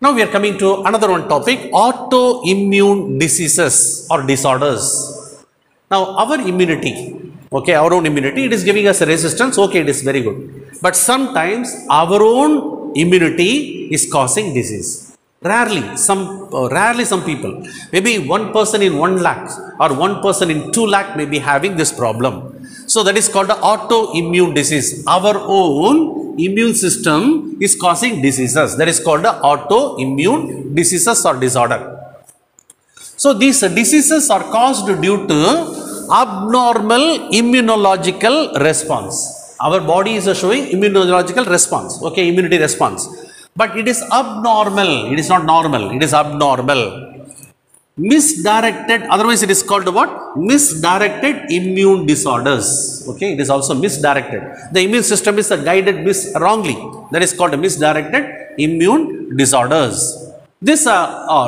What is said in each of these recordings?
Now we are coming to another one topic, autoimmune diseases or disorders. Now our immunity, okay, our own immunity, it is giving us a resistance, okay, it is very good. But sometimes our own immunity is causing disease. Rarely some people, maybe one person in 1 lakh or one person in 2 lakh may be having this problem. So that is called the autoimmune disease. Our own immune system is causing diseases. That is called the autoimmune diseases or disorder. So these diseases are caused due to abnormal immunological response. Our body is showing immunological response, okay, immunity response. But it is abnormal, it is not normal, it is abnormal. Misdirected, otherwise it is called what? Misdirected immune disorders. Okay, it is also misdirected. The immune system is guided wrongly. That is called misdirected immune disorders. This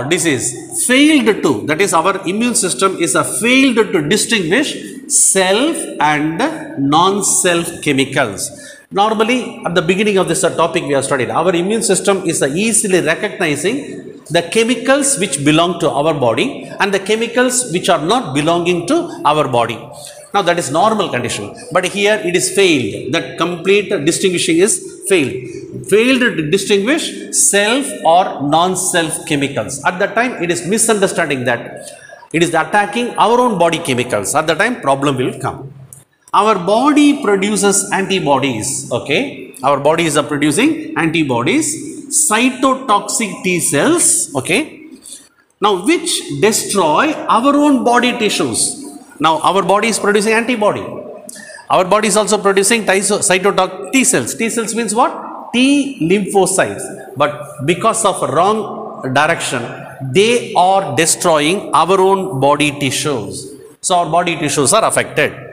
disease failed to, that is our immune system is failed to distinguish self and non-self chemicals. Normally at the beginning of this topic we have studied, our immune system is easily recognizing the chemicals which belong to our body and the chemicals which are not belonging to our body. Now that is normal condition, but here it is failed. That complete distinguishing is failed. Failed to distinguish self or non-self chemicals. At that time it is misunderstanding that it is attacking our own body chemicals. At that time problem will come. Our body produces antibodies, okay. Our body is producing antibodies, cytotoxic T cells, okay. Now which destroy our own body tissues. Now our body is producing antibody. Our body is also producing cytotoxic T cells. T cells means what? T lymphocytes. But because of wrong direction, they are destroying our own body tissues. So our body tissues are affected.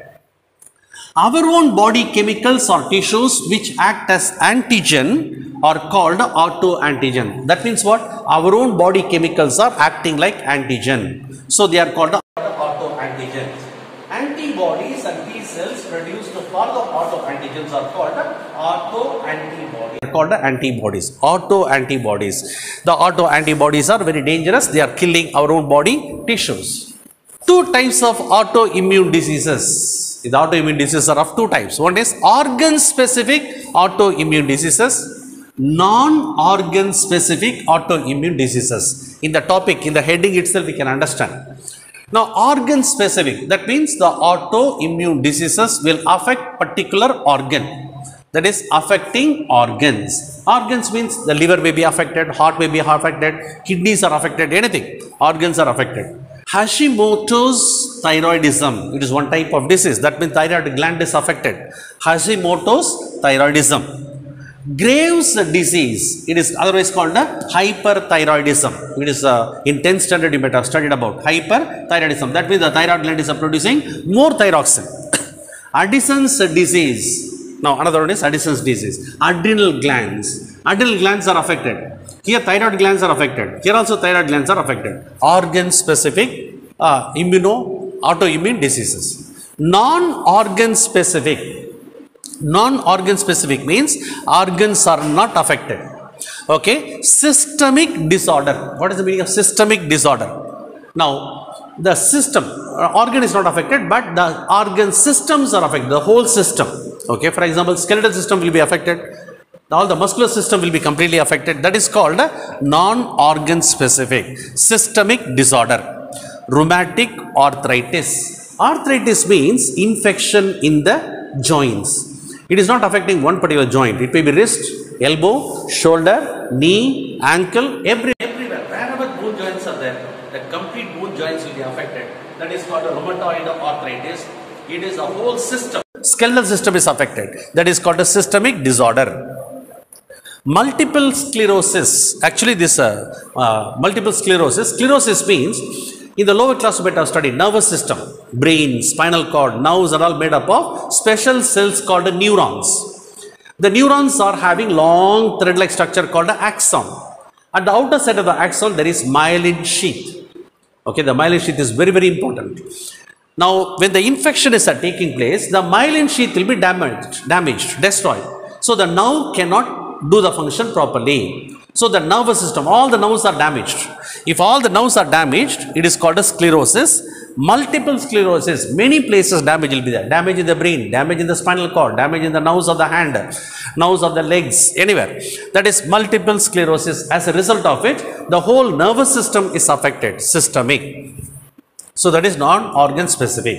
Our own body chemicals or tissues which act as antigen are called autoantigen. That means what? Our own body chemicals are acting like antigen. So they are called autoantigens. Antibodies and T cells produced for the autoantigens are called autoantibodies. They are called antibodies. Autoantibodies. The autoantibodies are very dangerous. They are killing our own body tissues. Two types of autoimmune diseases. The autoimmune diseases are of two types. One is organ-specific autoimmune diseases, non-organ-specific autoimmune diseases. In the topic, in the heading itself, we can understand. Now, organ-specific, that means the autoimmune diseases will affect particular organ. That is affecting organs. Organs means the liver may be affected, heart may be affected, kidneys are affected, anything. Organs are affected. Hashimoto's thyroidism, it is one type of disease. That means thyroid gland is affected. Hashimoto's thyroidism. Graves' disease, it is otherwise called hyperthyroidism. It is in 10th standard you might have studied about hyperthyroidism. That means the thyroid gland is producing more thyroxine. Addison's disease. Now another one is Addison's disease. Adrenal glands. Adrenal glands are affected. Here thyroid glands are affected. Here also thyroid glands are affected. Organ specific autoimmune diseases. Non-organ specific. Non-organ specific means organs are not affected. Okay. Systemic disorder. What is the meaning of systemic disorder? Now the system, organ is not affected, but the organ systems are affected. The whole system. Okay. For example, skeletal system will be affected. All the muscular system will be completely affected. That is called non-organ specific systemic disorder. Rheumatic arthritis. Arthritis means infection in the joints. It is not affecting one particular joint. It may be wrist, elbow, shoulder, knee, ankle, everywhere. Wherever bone joints are there, the complete bone joints will be affected. That is called rheumatoid arthritis. It is a whole system. Skeletal system is affected. That is called a systemic disorder. Multiple sclerosis. Actually this multiple sclerosis means in the lower class we have studied nervous system, brain, spinal cord, nerves are all made up of special cells called neurons. The neurons are having long thread-like structure called axon. At the outer side of the axon there is myelin sheath. Okay, the myelin sheath is very important. Now when the infection is taking place, the myelin sheath will be damaged, destroyed. So the nerve cannot do the function properly. So the nervous system, all the nerves are damaged. If all the nerves are damaged, it is called as sclerosis. Multiple sclerosis, many places damage will be there. Damage in the brain, damage in the spinal cord, damage in the nerves of the hand, nerves of the legs, anywhere. That is multiple sclerosis. As a result of it, the whole nervous system is affected, systemic. So that is non-organ specific.